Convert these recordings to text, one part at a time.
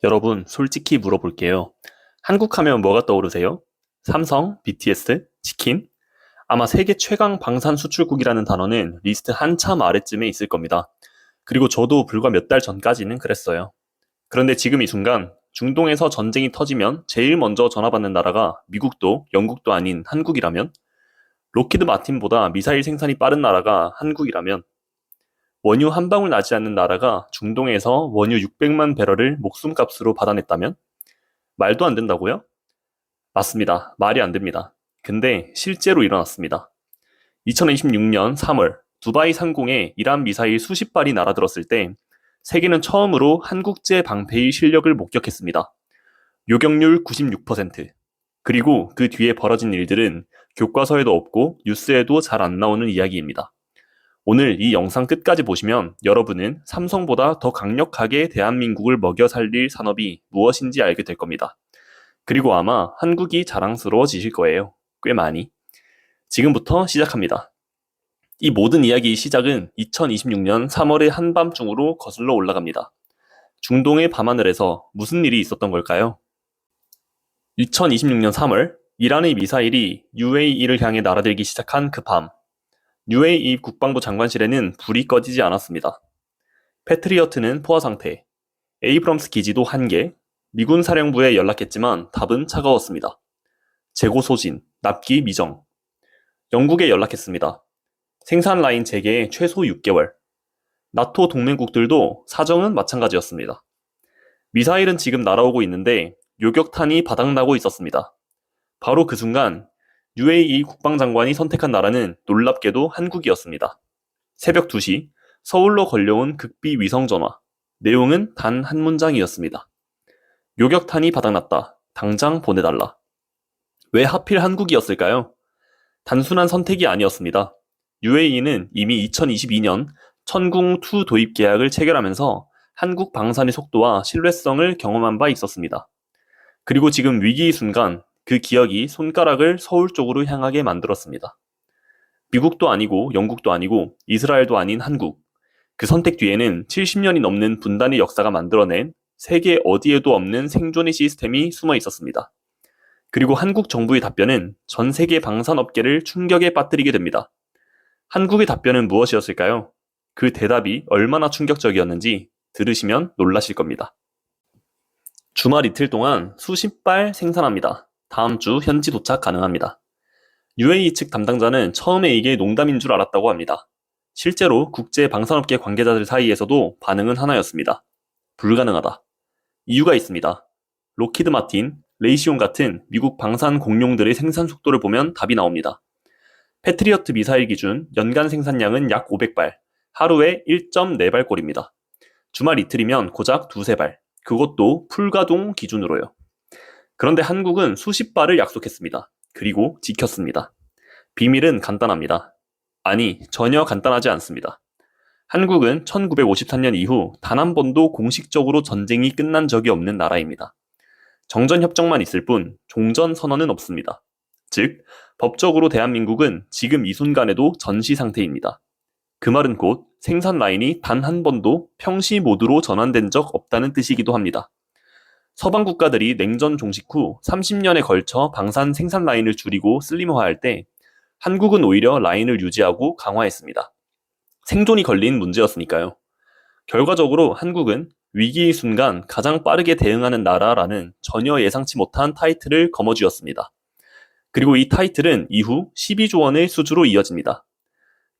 여러분, 솔직히 물어볼게요. 한국 하면 뭐가 떠오르세요? 삼성, BTS, 치킨? 아마 세계 최강 방산 수출국이라는 단어는 리스트 한참 아래쯤에 있을 겁니다. 그리고 저도 불과 몇 달 전까지는 그랬어요. 그런데 지금 이 순간 중동에서 전쟁이 터지면 제일 먼저 전화받는 나라가 미국도 영국도 아닌 한국이라면, 로키드 마틴보다 미사일 생산이 빠른 나라가 한국이라면, 원유 한 방울 나지 않는 나라가 중동에서 원유 600만 배럴을 목숨값으로 받아냈다면, 말도 안 된다고요? 맞습니다. 말이 안 됩니다. 근데 실제로 일어났습니다. 2026년 3월 두바이 상공에 이란 미사일 수십 발이 날아들었을 때 세계는 처음으로 한국제 방패의 실력을 목격했습니다. 요격률 96%. 그리고 그 뒤에 벌어진 일들은 교과서에도 없고 뉴스에도 잘 안 나오는 이야기입니다. 오늘 이 영상 끝까지 보시면 여러분은 삼성보다 더 강력하게 대한민국을 먹여 살릴 산업이 무엇인지 알게 될 겁니다. 그리고 아마 한국이 자랑스러워지실 거예요. 꽤 많이. 지금부터 시작합니다. 이 모든 이야기의 시작은 2026년 3월의 한밤중으로 거슬러 올라갑니다. 중동의 밤하늘에서 무슨 일이 있었던 걸까요? 2026년 3월, 이란의 미사일이 UAE를 향해 날아들기 시작한 그 밤, UAE 국방부 장관실에는 불이 꺼지지 않았습니다. 패트리어트는 포화 상태, 에이브럼스 기지도 1개, 미군 사령부에 연락했지만 답은 차가웠습니다. 재고 소진, 납기 미정. 영국에 연락했습니다. 생산 라인 재개에 최소 6개월. 나토 동맹국들도 사정은 마찬가지였습니다. 미사일은 지금 날아오고 있는데 요격탄이 바닥나고 있었습니다. 바로 그 순간 UAE 국방장관이 선택한 나라는 놀랍게도 한국이었습니다. 새벽 2시 서울로 걸려온 극비 위성전화. 내용은 단 한 문장이었습니다. 요격탄이 바닥났다. 당장 보내달라. 왜 하필 한국이었을까요? 단순한 선택이 아니었습니다. UAE는 이미 2022년 천궁2 도입 계약을 체결하면서 한국 방산의 속도와 신뢰성을 경험한 바 있었습니다. 그리고 지금 위기의 순간 그 기억이 손가락을 서울 쪽으로 향하게 만들었습니다. 미국도 아니고 영국도 아니고 이스라엘도 아닌 한국. 그 선택 뒤에는 70년이 넘는 분단의 역사가 만들어낸 세계 어디에도 없는 생존의 시스템이 숨어 있었습니다. 그리고 한국 정부의 답변은 전 세계 방산업계를 충격에 빠뜨리게 됩니다. 한국의 답변은 무엇이었을까요? 그 대답이 얼마나 충격적이었는지 들으시면 놀라실 겁니다. 주말 이틀 동안 수십 발 생산합니다. 다음 주 현지 도착 가능합니다. UAE 측 담당자는 처음에 이게 농담인 줄 알았다고 합니다. 실제로 국제 방산업계 관계자들 사이에서도 반응은 하나였습니다. 불가능하다. 이유가 있습니다. 로키드 마틴, 레이시온 같은 미국 방산 공룡들의 생산 속도를 보면 답이 나옵니다. 패트리어트 미사일 기준 연간 생산량은 약 500발, 하루에 1.4발꼴입니다. 주말 이틀이면 고작 2~3발, 그것도 풀가동 기준으로요. 그런데 한국은 수십 발을 약속했습니다. 그리고 지켰습니다. 비밀은 간단합니다. 아니, 전혀 간단하지 않습니다. 한국은 1953년 이후 단 한 번도 공식적으로 전쟁이 끝난 적이 없는 나라입니다. 정전협정만 있을 뿐 종전선언은 없습니다. 즉, 법적으로 대한민국은 지금 이 순간에도 전시 상태입니다. 그 말은 곧 생산 라인이 단 한 번도 평시 모드로 전환된 적 없다는 뜻이기도 합니다. 서방 국가들이 냉전 종식 후 30년에 걸쳐 방산 생산 라인을 줄이고 슬림화할 때 한국은 오히려 라인을 유지하고 강화했습니다. 생존이 걸린 문제였으니까요. 결과적으로 한국은 위기의 순간 가장 빠르게 대응하는 나라라는 전혀 예상치 못한 타이틀을 거머쥐었습니다. 그리고 이 타이틀은 이후 12조 원의 수주로 이어집니다.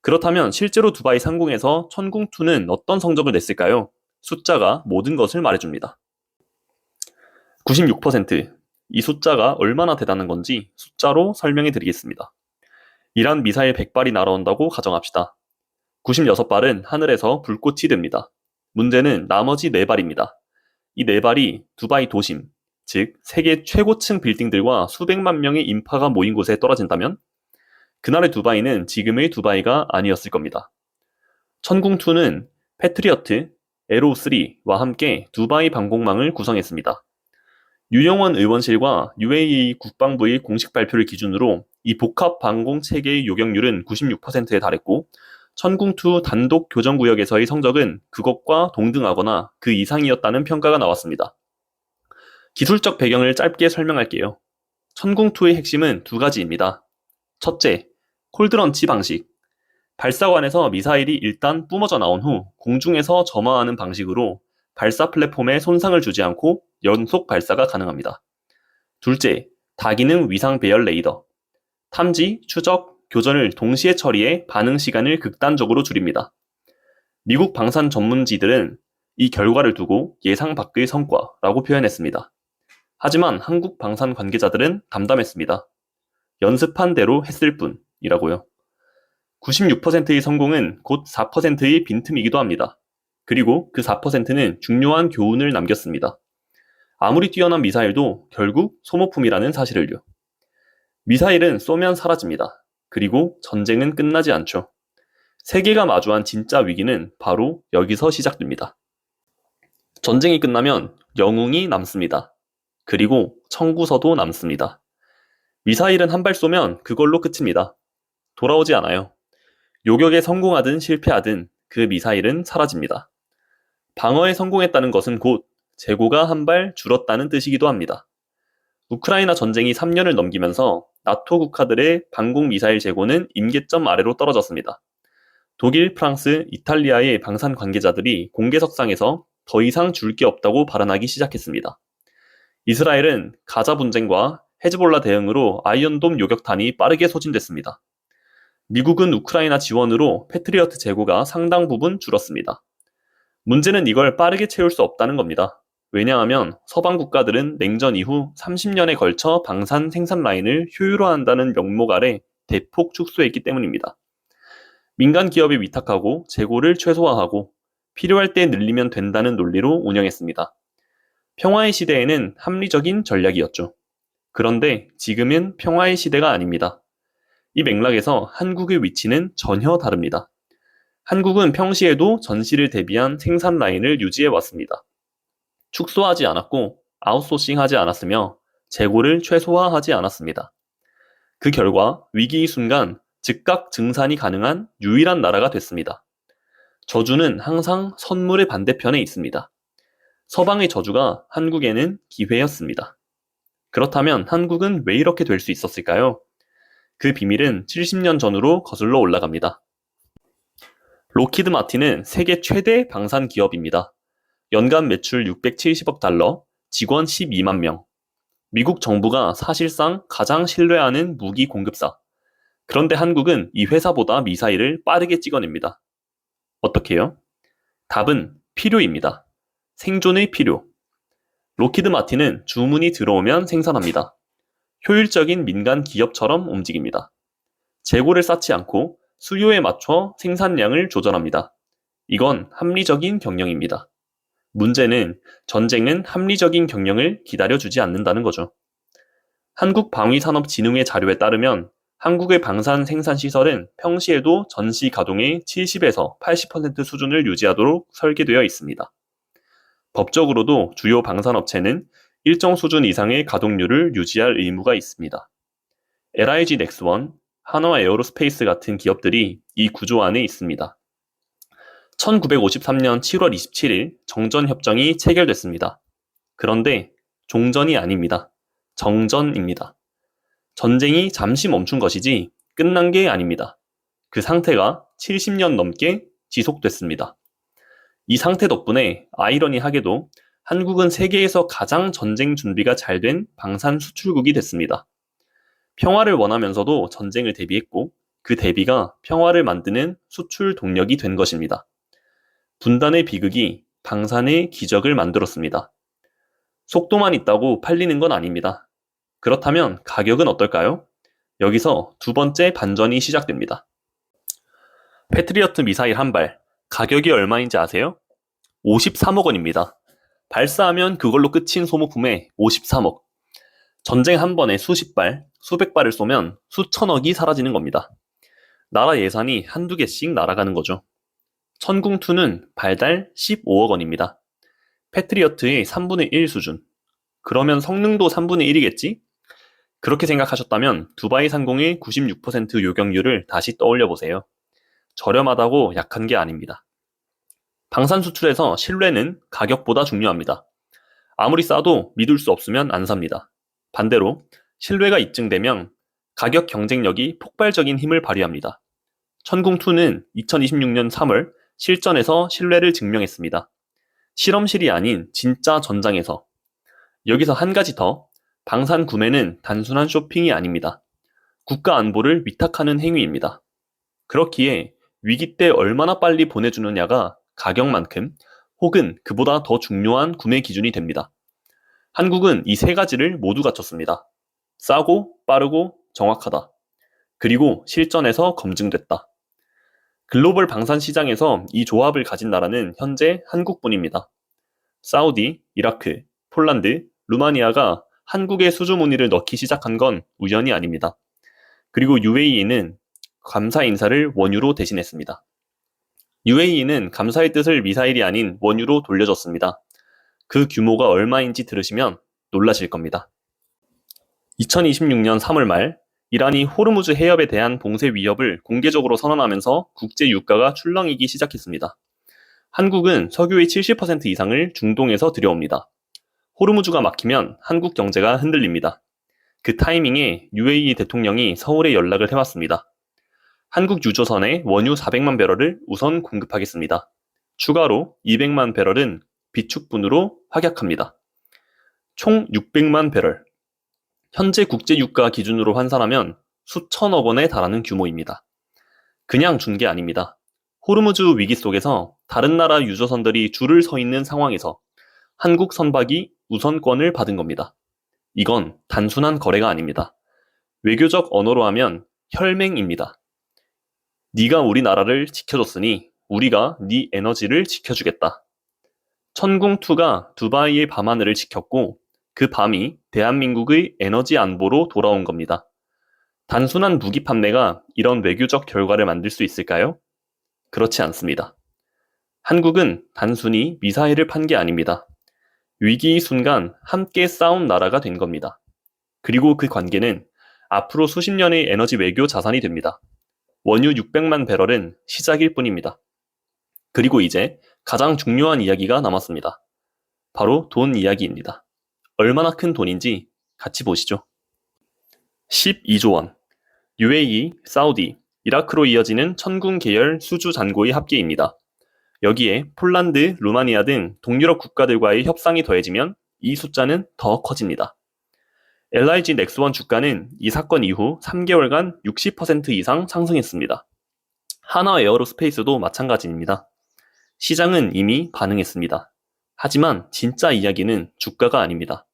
그렇다면 실제로 두바이 상공에서 천궁2는 어떤 성적을 냈을까요? 숫자가 모든 것을 말해줍니다. 96%. 이 숫자가 얼마나 대단한 건지 숫자로 설명해 드리겠습니다. 이란 미사일 100발이 날아온다고 가정합시다. 96발은 하늘에서 불꽃이 됩니다. 문제는 나머지 4발입니다. 이 4발이 두바이 도심, 즉 세계 최고층 빌딩들과 수백만 명의 인파가 모인 곳에 떨어진다면 그날의 두바이는 지금의 두바이가 아니었을 겁니다. 천궁2는 패트리어트, 에로우3와 함께 두바이 방공망을 구성했습니다. 유영원 의원실과 UAE 국방부의 공식 발표를 기준으로 이 복합 방공 체계의 요격률은 96%에 달했고 천궁2 단독 교전구역에서의 성적은 그것과 동등하거나 그 이상이었다는 평가가 나왔습니다. 기술적 배경을 짧게 설명할게요. 천궁2의 핵심은 두 가지입니다. 첫째, 콜드런치 방식. 발사관에서 미사일이 일단 뿜어져 나온 후 공중에서 점화하는 방식으로 발사 플랫폼에 손상을 주지 않고 연속 발사가 가능합니다. 둘째, 다기능 위상 배열 레이더. 탐지, 추적, 교전을 동시에 처리해 반응 시간을 극단적으로 줄입니다. 미국 방산 전문지들은 이 결과를 두고 예상 밖의 성과라고 표현했습니다. 하지만 한국 방산 관계자들은 담담했습니다. 연습한 대로 했을 뿐이라고요. 96%의 성공은 곧 4%의 빈틈이기도 합니다. 그리고 그 4%는 중요한 교훈을 남겼습니다. 아무리 뛰어난 미사일도 결국 소모품이라는 사실을요. 미사일은 쏘면 사라집니다. 그리고 전쟁은 끝나지 않죠. 세계가 마주한 진짜 위기는 바로 여기서 시작됩니다. 전쟁이 끝나면 영웅이 남습니다. 그리고 청구서도 남습니다. 미사일은 한 발 쏘면 그걸로 끝입니다. 돌아오지 않아요. 요격에 성공하든 실패하든 그 미사일은 사라집니다. 방어에 성공했다는 것은 곧 재고가 한 발 줄었다는 뜻이기도 합니다. 우크라이나 전쟁이 3년을 넘기면서 나토 국가들의 방공 미사일 재고는 임계점 아래로 떨어졌습니다. 독일, 프랑스, 이탈리아의 방산 관계자들이 공개석상에서 더 이상 줄 게 없다고 발언하기 시작했습니다. 이스라엘은 가자 분쟁과 헤즈볼라 대응으로 아이언돔 요격탄이 빠르게 소진됐습니다. 미국은 우크라이나 지원으로 패트리어트 재고가 상당 부분 줄었습니다. 문제는 이걸 빠르게 채울 수 없다는 겁니다. 왜냐하면 서방 국가들은 냉전 이후 30년에 걸쳐 방산 생산 라인을 효율화한다는 명목 아래 대폭 축소했기 때문입니다. 민간 기업에 위탁하고 재고를 최소화하고 필요할 때 늘리면 된다는 논리로 운영했습니다. 평화의 시대에는 합리적인 전략이었죠. 그런데 지금은 평화의 시대가 아닙니다. 이 맥락에서 한국의 위치는 전혀 다릅니다. 한국은 평시에도 전시를 대비한 생산 라인을 유지해 왔습니다. 축소하지 않았고 아웃소싱하지 않았으며 재고를 최소화하지 않았습니다. 그 결과 위기의 순간 즉각 증산이 가능한 유일한 나라가 됐습니다. 저주는 항상 선물의 반대편에 있습니다. 서방의 저주가 한국에는 기회였습니다. 그렇다면 한국은 왜 이렇게 될 수 있었을까요? 그 비밀은 70년 전으로 거슬러 올라갑니다. 록히드 마틴은 세계 최대 방산 기업입니다. 연간 매출 670억 달러, 직원 12만 명. 미국 정부가 사실상 가장 신뢰하는 무기 공급사. 그런데 한국은 이 회사보다 미사일을 빠르게 찍어냅니다. 어떻게요? 답은 필요입니다. 생존의 필요. 록히드 마틴은 주문이 들어오면 생산합니다. 효율적인 민간 기업처럼 움직입니다. 재고를 쌓지 않고 수요에 맞춰 생산량을 조절합니다. 이건 합리적인 경영입니다. 문제는 전쟁은 합리적인 경영을 기다려주지 않는다는 거죠. 한국방위산업진흥회 자료에 따르면 한국의 방산 생산 시설은 평시에도 전시 가동의 70에서 80% 수준을 유지하도록 설계되어 있습니다. 법적으로도 주요 방산업체는 일정 수준 이상의 가동률을 유지할 의무가 있습니다. LIG 넥스원, 한화 에어로스페이스 같은 기업들이 이 구조 안에 있습니다. 1953년 7월 27일 정전협정이 체결됐습니다. 그런데 종전이 아닙니다. 정전입니다. 전쟁이 잠시 멈춘 것이지 끝난 게 아닙니다. 그 상태가 70년 넘게 지속됐습니다. 이 상태 덕분에 아이러니하게도 한국은 세계에서 가장 전쟁 준비가 잘 된 방산 수출국이 됐습니다. 평화를 원하면서도 전쟁을 대비했고 그 대비가 평화를 만드는 수출 동력이 된 것입니다. 분단의 비극이 방산의 기적을 만들었습니다. 속도만 있다고 팔리는 건 아닙니다. 그렇다면 가격은 어떨까요? 여기서 두 번째 반전이 시작됩니다. 패트리어트 미사일 한 발, 가격이 얼마인지 아세요? 53억 원입니다. 발사하면 그걸로 끝인 소모품에 53억. 전쟁 한 번에 수십 발, 수백 발을 쏘면 수천억이 사라지는 겁니다. 나라 예산이 한두 개씩 날아가는 거죠. 천궁2는 발달 15억 원입니다. 패트리어트의 3분의 1 수준. 그러면 성능도 3분의 1이겠지? 그렇게 생각하셨다면 두바이 상공의 96% 요격률을 다시 떠올려 보세요. 저렴하다고 약한 게 아닙니다. 방산 수출에서 신뢰는 가격보다 중요합니다. 아무리 싸도 믿을 수 없으면 안 삽니다. 반대로 신뢰가 입증되면 가격 경쟁력이 폭발적인 힘을 발휘합니다. 천궁2는 2026년 3월 실전에서 신뢰를 증명했습니다. 실험실이 아닌 진짜 전장에서. 여기서 한 가지 더, 방산 구매는 단순한 쇼핑이 아닙니다. 국가 안보를 위탁하는 행위입니다. 그렇기에 위기 때 얼마나 빨리 보내주느냐가 가격만큼 혹은 그보다 더 중요한 구매 기준이 됩니다. 한국은 이 세 가지를 모두 갖췄습니다. 싸고 빠르고 정확하다. 그리고 실전에서 검증됐다. 글로벌 방산 시장에서 이 조합을 가진 나라는 현재 한국뿐입니다. 사우디, 이라크, 폴란드, 루마니아가 한국에 수주 문의를 넣기 시작한 건 우연이 아닙니다. 그리고 UAE는 감사 인사를 원유로 대신했습니다. UAE는 감사의 뜻을 미사일이 아닌 원유로 돌려줬습니다. 그 규모가 얼마인지 들으시면 놀라실 겁니다. 2026년 3월 말 이란이 호르무즈 해협에 대한 봉쇄 위협을 공개적으로 선언하면서 국제 유가가 출렁이기 시작했습니다. 한국은 석유의 70% 이상을 중동에서 들여옵니다. 호르무즈가 막히면 한국 경제가 흔들립니다. 그 타이밍에 UAE 대통령이 서울에 연락을 해왔습니다. 한국 유조선에 원유 400만 배럴을 우선 공급하겠습니다. 추가로 200만 배럴은 비축분으로 확약합니다. 총 600만 배럴. 현재 국제유가 기준으로 환산하면 수천억 원에 달하는 규모입니다. 그냥 준 게 아닙니다. 호르무즈 위기 속에서 다른 나라 유조선들이 줄을 서 있는 상황에서 한국 선박이 우선권을 받은 겁니다. 이건 단순한 거래가 아닙니다. 외교적 언어로 하면 혈맹입니다. 네가 우리나라를 지켜줬으니 우리가 네 에너지를 지켜주겠다. 천궁2가 두바이의 밤하늘을 지켰고 그 밤이 대한민국의 에너지 안보로 돌아온 겁니다. 단순한 무기 판매가 이런 외교적 결과를 만들 수 있을까요? 그렇지 않습니다. 한국은 단순히 미사일을 판 게 아닙니다. 위기의 순간 함께 싸운 나라가 된 겁니다. 그리고 그 관계는 앞으로 수십 년의 에너지 외교 자산이 됩니다. 원유 600만 배럴은 시작일 뿐입니다. 그리고 이제 가장 중요한 이야기가 남았습니다. 바로 돈 이야기입니다. 얼마나 큰 돈인지 같이 보시죠. 12조 원. UAE, 사우디, 이라크로 이어지는 천군 계열 수주 잔고의 합계입니다. 여기에 폴란드, 루마니아 등 동유럽 국가들과의 협상이 더해지면 이 숫자는 더 커집니다. LIG 넥스원 주가는 이 사건 이후 3개월간 60% 이상 상승했습니다. 하나 에어로스페이스도 마찬가지입니다. 시장은 이미 반응했습니다. 하지만 진짜 이야기는 주가가 아닙니다.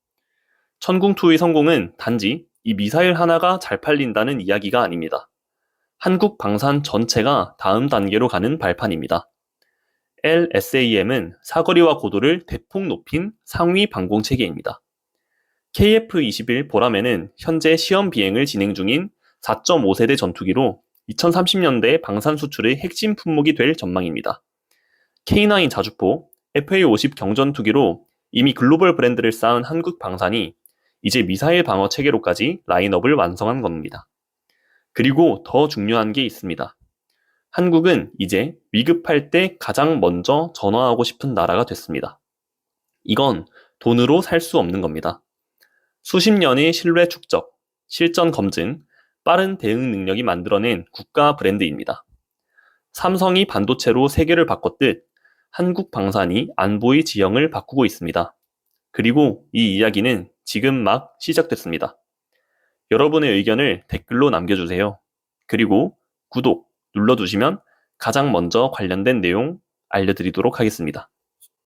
천궁2의 성공은 단지 이 미사일 하나가 잘 팔린다는 이야기가 아닙니다. 한국 방산 전체가 다음 단계로 가는 발판입니다. LSAM은 사거리와 고도를 대폭 높인 상위 방공 체계입니다. KF-21 보라매는 현재 시험 비행을 진행 중인 4.5세대 전투기로 2030년대 방산 수출의 핵심 품목이 될 전망입니다. K9 자주포, FA-50 경전투기로 이미 글로벌 브랜드를 쌓은 한국 방산이 이제 미사일 방어 체계로까지 라인업을 완성한 겁니다. 그리고 더 중요한 게 있습니다. 한국은 이제 위급할 때 가장 먼저 전화하고 싶은 나라가 됐습니다. 이건 돈으로 살 수 없는 겁니다. 수십 년의 신뢰 축적, 실전 검증, 빠른 대응 능력이 만들어낸 국가 브랜드입니다. 삼성이 반도체로 세계를 바꿨듯 한국 방산이 안보의 지형을 바꾸고 있습니다. 그리고 이 이야기는 지금 막 시작됐습니다. 여러분의 의견을 댓글로 남겨주세요. 그리고 구독 눌러두시면 가장 먼저 관련된 내용 알려드리도록 하겠습니다.